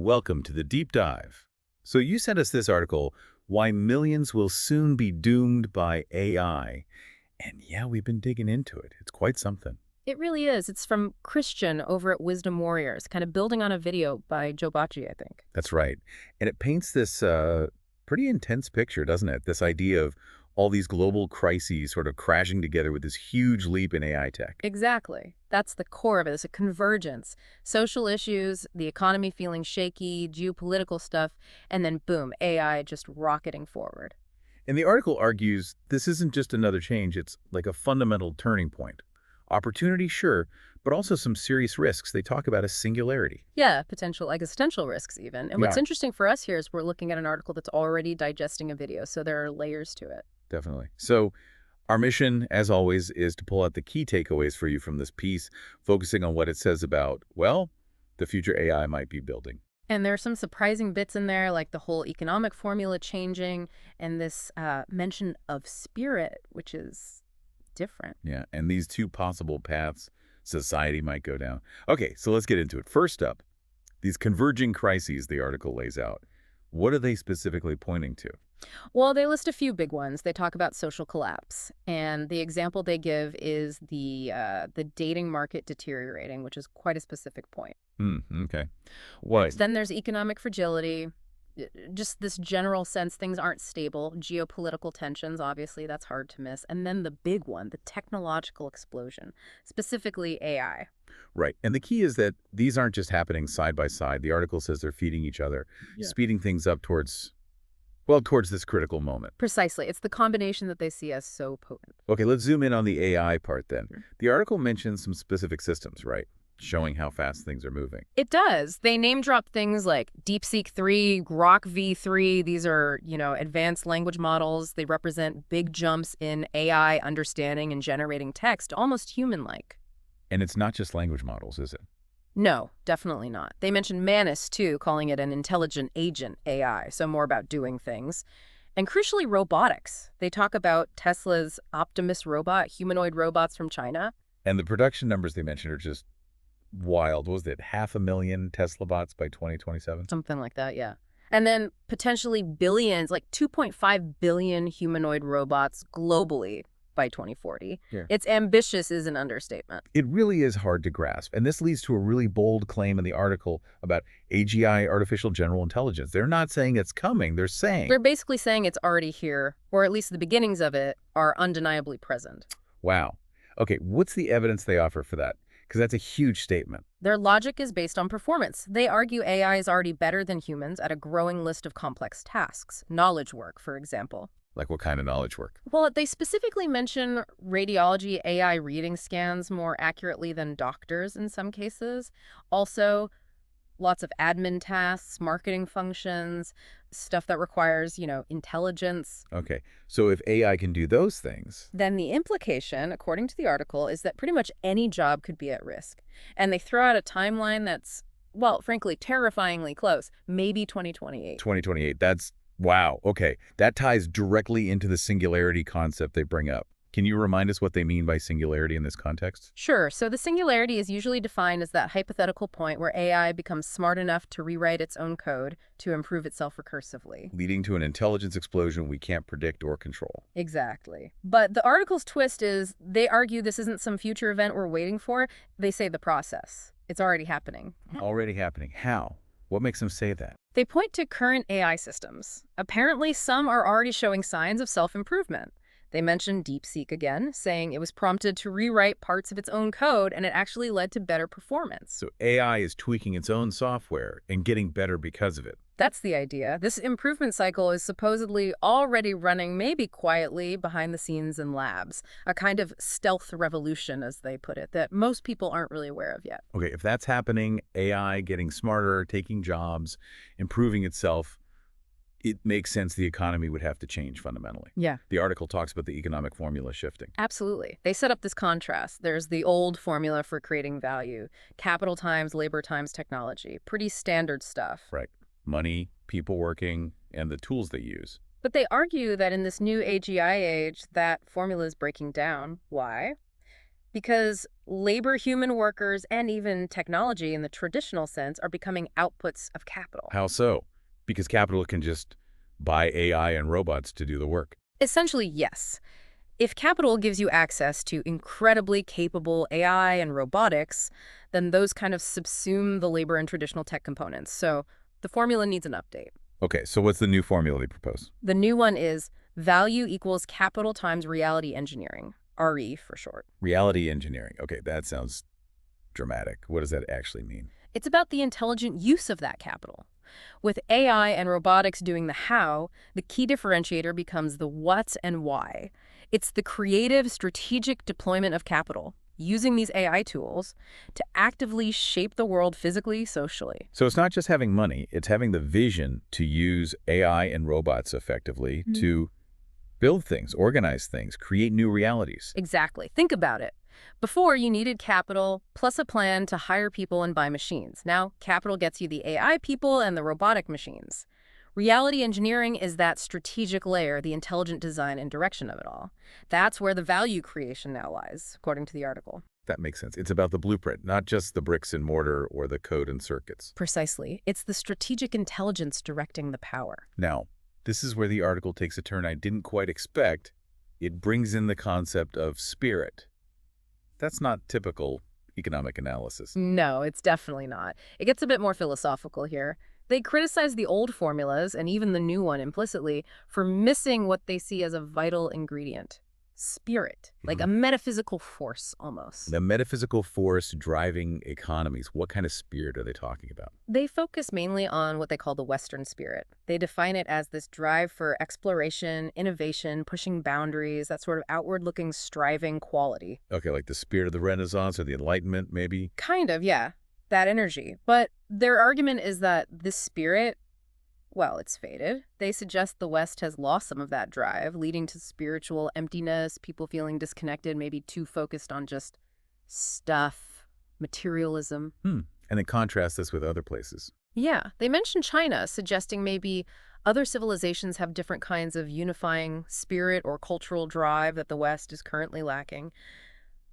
Welcome to the deep dive. So you sent us this article, Why Millions Will Soon Be Doomed by AI. And yeah, we've been digging into it. It's quite something. It really is. It's from Christian over at Wisdom Warriors, kind of building on a video by Joe Bachi, I think. That's right. And it paints this pretty intense picture, doesn't it? This idea of all these global crises sort of crashing together with this huge leap in AI tech. Exactly. That's the core of it. It's a convergence. Social issues, the economy feeling shaky, geopolitical stuff, and then boom, AI just rocketing forward. And the article argues this isn't just another change, it's like a fundamental turning point. Opportunity, sure, but also some serious risks. They talk about a singularity. Yeah, potential existential risks even. And what's Yeah, interesting for us here is we're looking at an article that's already digesting a video, so there are layers to it. definitely. So our mission, as always, is to pull out the key takeaways for you from this piece, focusing on what it says about, well, the future AI might be building. And there are some surprising bits in there, like the whole economic formula changing and this mention of spirit, which is different. Yeah, and these two possible paths society might go down. Okay, so let's get into it. First up, these converging crises the article lays out. What are they specifically pointing to? Well, they list a few big ones. They talk about social collapse, and the example they give is the dating market deteriorating, which is quite a specific point. Okay. What? Then there's economic fragility, just this general sense things aren't stable, geopolitical tensions, obviously, that's hard to miss. And then the big one, the technological explosion, specifically AI. Right. And the key is that these aren't just happening side by side. The article says they're feeding each other, Yeah. speeding things up towards, well, towards this critical moment. Precisely. It's the combination that they see as so potent. Okay, let's zoom in on the AI part then. Sure. The article mentions some specific systems, right? Showing how fast things are moving. It does. They name drop things like DeepSeek 3, Grok V3. These are, advanced language models. They represent big jumps in AI understanding and generating text, almost human-like. And it's not just language models, is it? No, definitely not. They mention Manus, too, calling it an intelligent agent AI, so more about doing things. And crucially, robotics. They talk about Tesla's Optimus robot, humanoid robots from China. And the production numbers they mentioned are just wild. What was it? 500,000 Tesla bots by 2027? Something like that, yeah. And then potentially billions, like 2.5 billion humanoid robots globally by 2040. Yeah. It's ambitious is an understatement. It really is hard to grasp. And this leads to a really bold claim in the article about AGI, artificial general intelligence. They're not saying it's coming. They're saying, They're basically saying it's already here, or at least the beginnings of it are undeniably present. wow. Okay, what's the evidence they offer for that? Because that's a huge statement. Their logic is based on performance. They argue AI is already better than humans at a growing list of complex tasks, knowledge work, for example. Like what kind of knowledge work? Well, they specifically mention radiology AI reading scans more accurately than doctors in some cases. Also, lots of admin tasks, marketing functions, stuff that requires, intelligence. Okay, so if AI can do those things, Then the implication, according to the article, is that pretty much any job could be at risk. And they throw out a timeline that's, well, frankly, terrifyingly close, maybe 2028. 2028, that's wow. Okay, that ties directly into the singularity concept they bring up. Can you remind us what they mean by singularity in this context? Sure. So the singularity is usually defined as that hypothetical point where AI becomes smart enough to rewrite its own code to improve itself recursively. Leading to an intelligence explosion we can't predict or control. Exactly. But the article's twist is they argue this isn't some future event we're waiting for. They say the process. It's already happening. Already happening. How? What makes them say that? They point to current AI systems. Apparently, some are already showing signs of self-improvement. They mentioned DeepSeek again, saying it was prompted to rewrite parts of its own code, and it actually led to better performance. So AI is tweaking its own software and getting better because of it. That's the idea. This improvement cycle is supposedly already running, maybe quietly, behind the scenes in labs. A kind of stealth revolution, as they put it, that most people aren't really aware of yet. Okay, if that's happening, AI getting smarter, taking jobs, improving itself, it makes sense the economy would have to change fundamentally. Yeah. The article talks about the economic formula shifting. Absolutely. They set up this contrast. There's the old formula for creating value. Capital times labor times technology. Pretty standard stuff. Right. Money, people working, and the tools they use. But they argue that in this new AGI age, that formula is breaking down. Why? Because labor, human workers, and even technology in the traditional sense are becoming outputs of capital. How so? Because capital can just buy AI and robots to do the work. Essentially, yes. If capital gives you access to incredibly capable AI and robotics, then those kind of subsume the labor and traditional tech components. So the formula needs an update. Okay, so what's the new formula they propose? The new one is value equals capital times reality engineering, RE for short. Reality engineering. Okay, that sounds dramatic. What does that actually mean? It's about the intelligent use of that capital. With AI and robotics doing the how, the key differentiator becomes the what and why. It's the creative, strategic deployment of capital, using these AI tools to actively shape the world physically, socially. So it's not just having money, it's having the vision to use AI and robots effectively to build things, organize things, create new realities. Exactly. Think about it. Before, you needed capital plus a plan to hire people and buy machines. Now, capital gets you the AI people and the robotic machines. Reality engineering is that strategic layer, the intelligent design and direction of it all. That's where the value creation now lies, according to the article. That makes sense. It's about the blueprint, not just the bricks and mortar or the code and circuits. Precisely. It's the strategic intelligence directing the power. Now, this is where the article takes a turn I didn't quite expect. It brings in the concept of spirit. That's not typical economic analysis. No, it's definitely not. It gets a bit more philosophical here. They criticize the old formulas, and even the new one implicitly, for missing what they see as a vital ingredient. Spirit, like a metaphysical force almost. The metaphysical force driving economies, what kind of spirit are they talking about? They focus mainly on what they call the Western spirit. They define it as this drive for exploration, innovation, pushing boundaries, that sort of outward-looking, striving quality. Okay, like the spirit of the Renaissance or the Enlightenment, maybe? Kind of, yeah, that energy. But their argument is that this spirit, well, it's faded. They suggest the West has lost some of that drive, leading to spiritual emptiness, people feeling disconnected, maybe too focused on just stuff, materialism. And then contrast this with other places. Yeah, they mention China, suggesting maybe other civilizations have different kinds of unifying spirit or cultural drive that the West is currently lacking.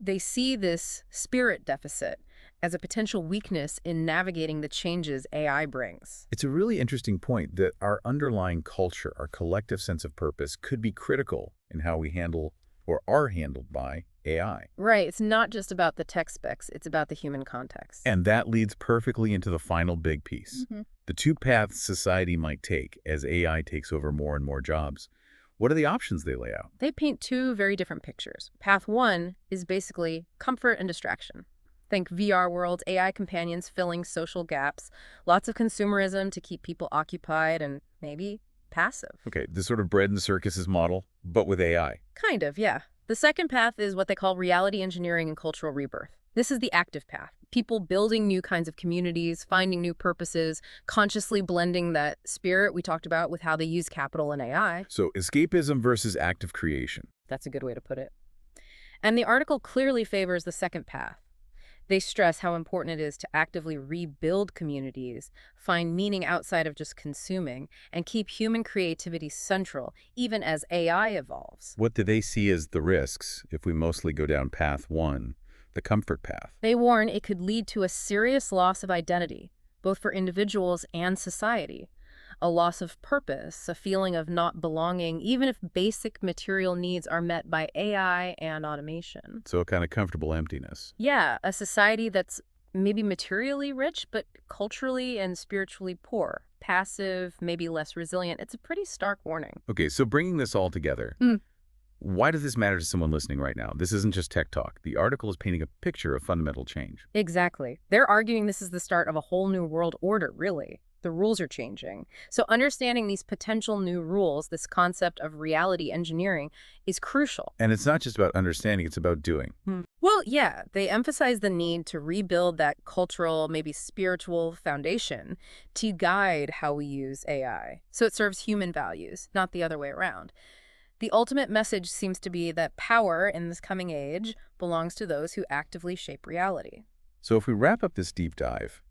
They see this spirit deficit as a potential weakness in navigating the changes AI brings. It's a really interesting point that our underlying culture, our collective sense of purpose, could be critical in how we handle or are handled by AI. Right, it's not just about the tech specs, it's about the human context. And that leads perfectly into the final big piece. The two paths society might take as AI takes over more and more jobs. What are the options they lay out? They paint two very different pictures. Path one is basically comfort and distraction. Think VR worlds, AI companions filling social gaps, lots of consumerism to keep people occupied and maybe passive. Okay, this sort of bread and circuses model, but with AI. Kind of, yeah. The second path is what they call reality engineering and cultural rebirth. This is the active path. People building new kinds of communities, finding new purposes, consciously blending that spirit we talked about with how they use capital and AI. So escapism versus active creation. That's a good way to put it. And the article clearly favors the second path. They stress how important it is to actively rebuild communities, find meaning outside of just consuming, and keep human creativity central, even as AI evolves. What do they see as the risks if we mostly go down path one, the comfort path? They warn it could lead to a serious loss of identity, both for individuals and society. A loss of purpose, a feeling of not belonging, even if basic material needs are met by AI and automation. So a kind of comfortable emptiness. Yeah, a society that's maybe materially rich, but culturally and spiritually poor, passive, maybe less resilient. It's a pretty stark warning. Okay, so bringing this all together, why does this matter to someone listening right now? This isn't just tech talk. The article is painting a picture of fundamental change. Exactly. They're arguing this is the start of a whole new world order, really. The rules are changing. So understanding these potential new rules, this concept of reality engineering, is crucial. And it's not just about understanding, it's about doing. Well, yeah, they emphasize the need to rebuild that cultural, maybe spiritual foundation to guide how we use AI. So it serves human values, not the other way around. The ultimate message seems to be that power in this coming age belongs to those who actively shape reality. So if we wrap up this deep dive,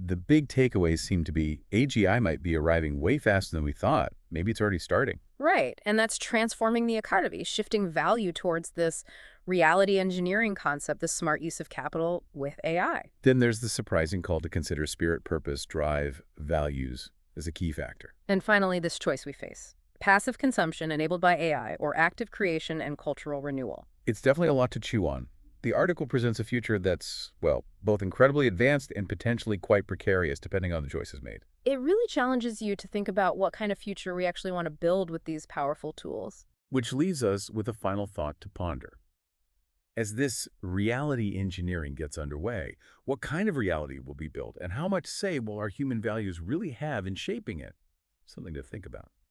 the big takeaways seem to be AGI might be arriving way faster than we thought. Maybe it's already starting. Right, and that's transforming the economy, shifting value towards this reality engineering concept, the smart use of capital with AI. Then there's the surprising call to consider spirit, purpose, drive, values as a key factor. And finally, this choice we face. Passive consumption enabled by AI or active creation and cultural renewal. It's definitely a lot to chew on. The article presents a future that's, well, both incredibly advanced and potentially quite precarious, depending on the choices made. It really challenges you to think about what kind of future we actually want to build with these powerful tools. Which leaves us with a final thought to ponder. As this reality engineering gets underway, what kind of reality will be built, and how much say will our human values really have in shaping it? Something to think about.